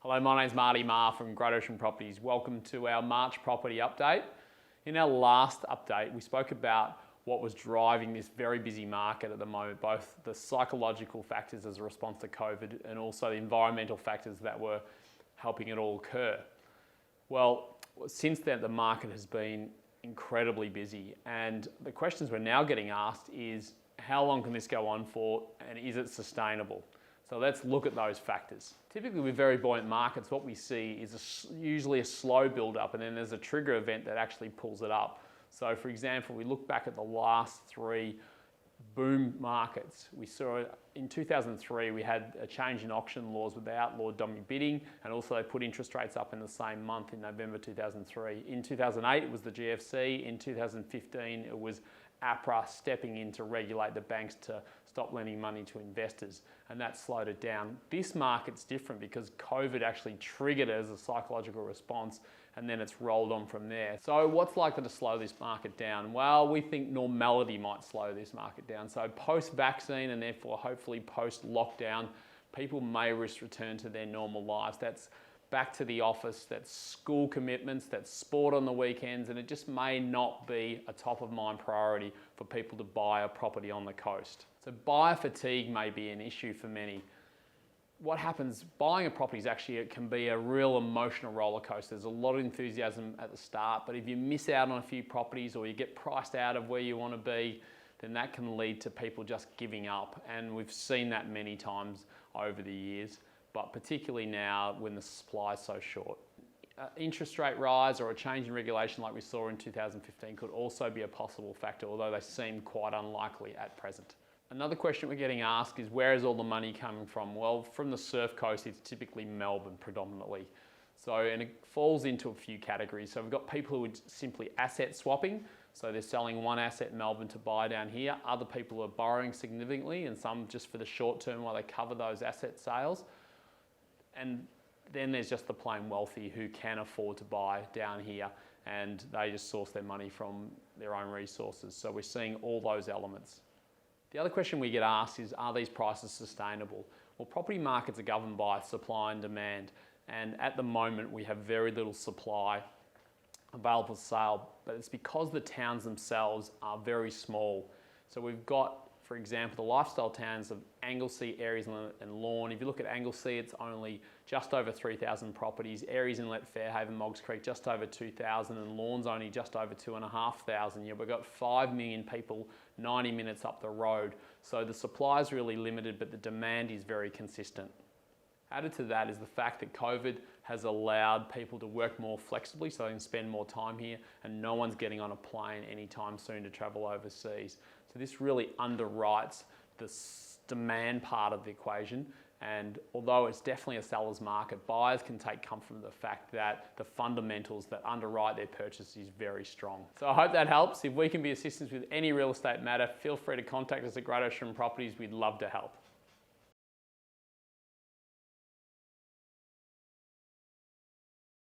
Hello, my name's Marty Marr from Great Ocean Properties. Welcome to our March property update. In our last update, we spoke about what was driving this very busy market at the moment, both the psychological factors as a response to COVID and also the environmental factors that were helping it all occur. Well, since then, the market has been incredibly busy, and the questions we're now getting asked is, how long can this go on for, and is it sustainable? So let's look at those factors. Typically with very buoyant markets, what we see is usually a slow build up, and then there's a trigger event that actually pulls it up. So for example, we look back at the last three boom markets. We saw in 2003, we had a change in auction laws with the outlawed dummy bidding, and also they put interest rates up in the same month in November 2003. In 2008, it was the GFC. In 2015, it was APRA stepping in to regulate the banks to stop lending money to investors, and that slowed it down. This market's different because COVID actually triggered it as a psychological response, and then it's rolled on from there. So what's likely to slow this market down? Well, we think normality might slow this market down. So post-vaccine and therefore hopefully post-lockdown, people may return to their normal lives. That's back to the office, that's school commitments, that's sport on the weekends, and it just may not be a top of mind priority for people to buy a property on the coast. So buyer fatigue may be an issue for many. What happens, buying a property is actually, it can be a real emotional roller coaster. There's a lot of enthusiasm at the start, but if you miss out on a few properties or you get priced out of where you want to be, then that can lead to people just giving up. And we've seen that many times over the years, but particularly now when the supply is so short. Interest rate rise or a change in regulation like we saw in 2015 could also be a possible factor, although they seem quite unlikely at present. Another question we're getting asked is, where is all the money coming from? Well, from the surf coast, it's typically Melbourne predominantly. And it falls into a few categories. So we've got people who are simply asset swapping. So they're selling one asset in Melbourne to buy down here. Other people are borrowing significantly, and some just for the short term while they cover those asset sales. And then there's just the plain wealthy who can afford to buy down here, and they just source their money from their own resources. So we're seeing all those elements. The other question we get asked is, are these prices sustainable? Well, property markets are governed by supply and demand, and at the moment we have very little supply available for sale, but it's because the towns themselves are very small. So we've got, for example, the lifestyle towns of Anglesea, Aireys and Lorne. If you look at Anglesea, it's only just over 3,000 properties. Aireys Inlet, Fairhaven, Moggs Creek, just over 2,000, and Lorne's only just over 2,500. Yeah, we've got 5 million people 90 minutes up the road. So the supply is really limited, but the demand is very consistent. Added to that is the fact that COVID has allowed people to work more flexibly so they can spend more time here, and no one's getting on a plane anytime soon to travel overseas. So this really underwrites the demand part of the equation, and although it's definitely a seller's market, buyers can take comfort from the fact that the fundamentals that underwrite their purchase is very strong. So I hope that helps. If we can be assistance with any real estate matter, feel free to contact us at Great Ocean Properties. We'd love to help.